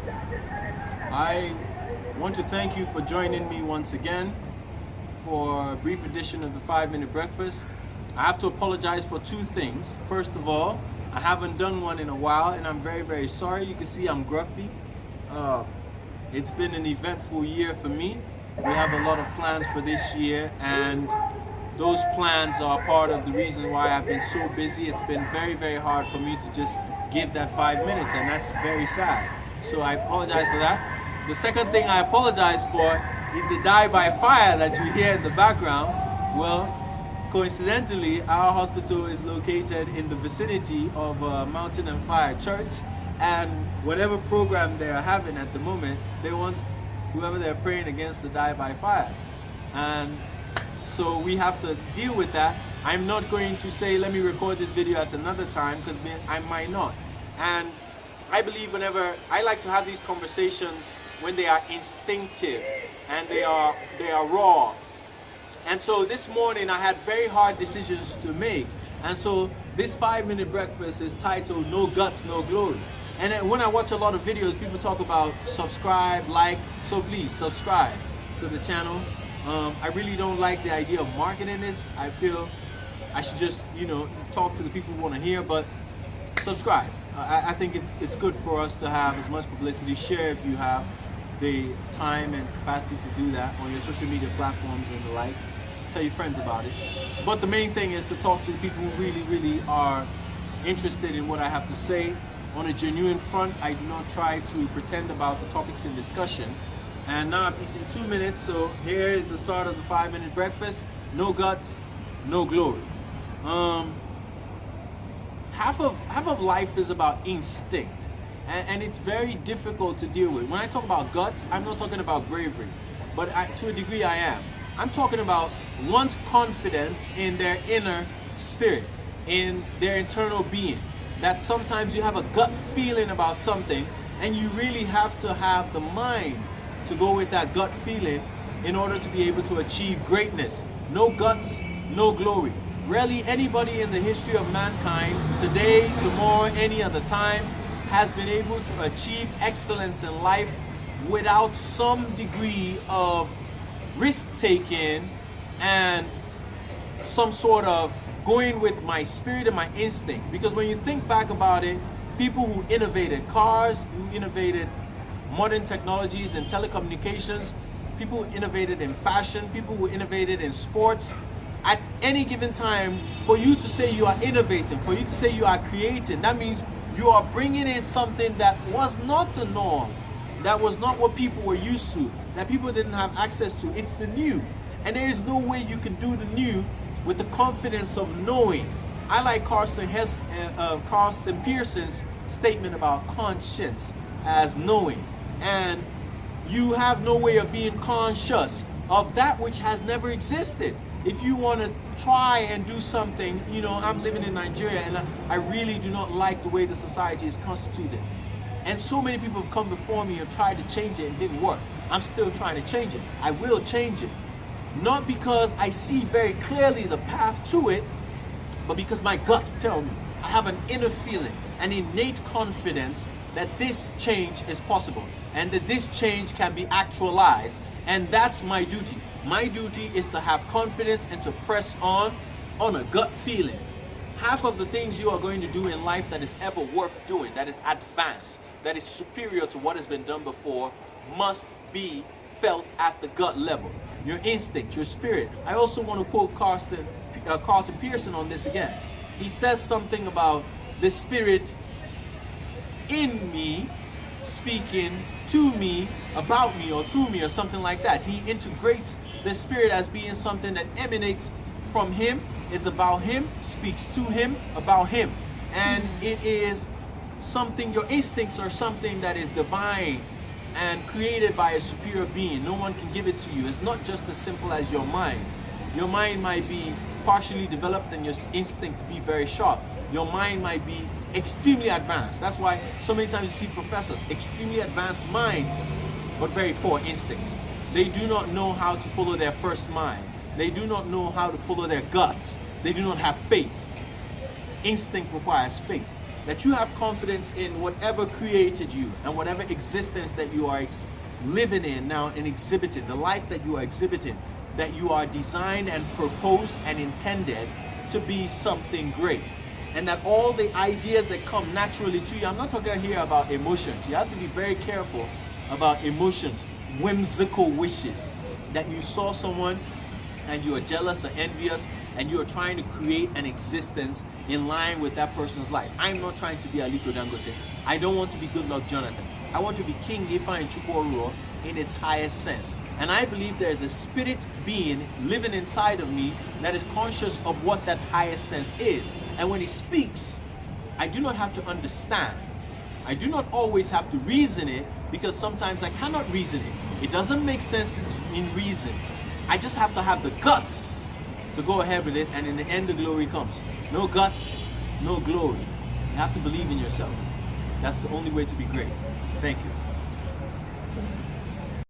I want to thank you for joining me once again for a brief edition of the 5-Minute Breakfast. I have to apologize for two things. First of all, I haven't done one in a while and I'm very, very sorry. You can see I'm grumpy. It's been an eventful year for me. We have a lot of plans for this year, and those plans are part of the reason why I've been so busy. It's been very, very hard for me to just give that 5 minutes, and that's very sad. So I apologize for that. The second thing I apologize for is the die by fire that you hear in the background. Well, coincidentally, our hospital is located in the vicinity of Mountain and Fire Church, and whatever program they are having at the moment, they want whoever they're praying against to die by fire. And so we have to deal with that. I'm not going to say, let me record this video at another time, because I might not. And I believe whenever, I like to have these conversations when they are instinctive and they are raw. And so this morning I had very hard decisions to make. And so this 5-minute breakfast is titled No Guts, No Glory. And then when I watch a lot of videos, people talk about subscribe, like, so please subscribe to the channel. I really don't like the idea of marketing this. I feel I should just, talk to the people who want to hear, but subscribe. I think it's good for us to have as much publicity. Share if you have the time and capacity to do that on your social media platforms and the like. Tell your friends about it. But the main thing is to talk to the people who really, really are interested in what I have to say. On a genuine front, I do not try to pretend about the topics in discussion. And now I've eaten 2 minutes, so here is the start of the 5-minute breakfast. No guts, no glory. Half of life is about instinct, and it's very difficult to deal with. When I talk about guts, I'm not talking about bravery, but to a degree I am. I'm talking about one's confidence in their inner spirit, in their internal being. That sometimes you have a gut feeling about something, and you really have to have the mind to go with that gut feeling in order to be able to achieve greatness. No guts, no glory. Rarely anybody in the history of mankind, today, tomorrow, any other time, has been able to achieve excellence in life without some degree of risk-taking and some sort of going with my spirit and my instinct. Because when you think back about it, people who innovated cars, who innovated modern technologies and telecommunications, people who innovated in fashion, people who innovated in sports, at any given time, for you to say you are innovating, for you to say you are creating, that means you are bringing in something that was not the norm, that was not what people were used to, that people didn't have access to. It's the new. And there is no way you can do the new with the confidence of knowing. I like Carsten Pearson's statement about conscience as knowing. And you have no way of being conscious of that which has never existed. If you want to try and do something, I'm living in Nigeria and I really do not like the way the society is constituted. And so many people have come before me and tried to change it and didn't work. I'm still trying to change it. I will change it. Not because I see very clearly the path to it, but because my guts tell me. I have an inner feeling, an innate confidence that this change is possible and that this change can be actualized. And that's my duty. My duty is to have confidence and to press on a gut feeling. Half of the things you are going to do in life that is ever worth doing, that is advanced, that is superior to what has been done before, must be felt at the gut level. Your instinct, your spirit. I also want to quote Carsten Pearson on this again. He says something about the spirit in me speaking to me, about me, or through me, or something like that. He integrates the spirit as being something that emanates from him, is about him, speaks to him, about him. And it is something, your instincts are something that is divine and created by a superior being. No one can give it to you. It's not just as simple as your mind. Your mind might be partially developed and your instinct to be very sharp. Your mind might be extremely advanced. That's why so many times you see professors, extremely advanced minds, but very poor instincts. They do not know how to follow their first mind. They do not know how to follow their guts. They do not have faith. Instinct requires faith. that you have confidence in whatever created you and whatever existence that you are living in now and exhibiting, the life that you are exhibiting, that you are designed and proposed and intended to be something great. And that all the ideas that come naturally to you, I'm not talking here about emotions. You have to be very careful about emotions, whimsical wishes, that you saw someone and you are jealous or envious and you are trying to create an existence in line with that person's life. I'm not trying to be Aliko Dangote. I don't want to be Good Luck Jonathan. I want to be King Ifa and Oruruo in its highest sense. And I believe there is a spirit being living inside of me that is conscious of what that highest sense is. And when he speaks, I do not have to understand. I do not always have to reason it, because sometimes I cannot reason it. It doesn't make sense in reason. I just have to have the guts to go ahead with it, and in the end the glory comes. No guts, no glory. You have to believe in yourself. That's the only way to be great. Thank you.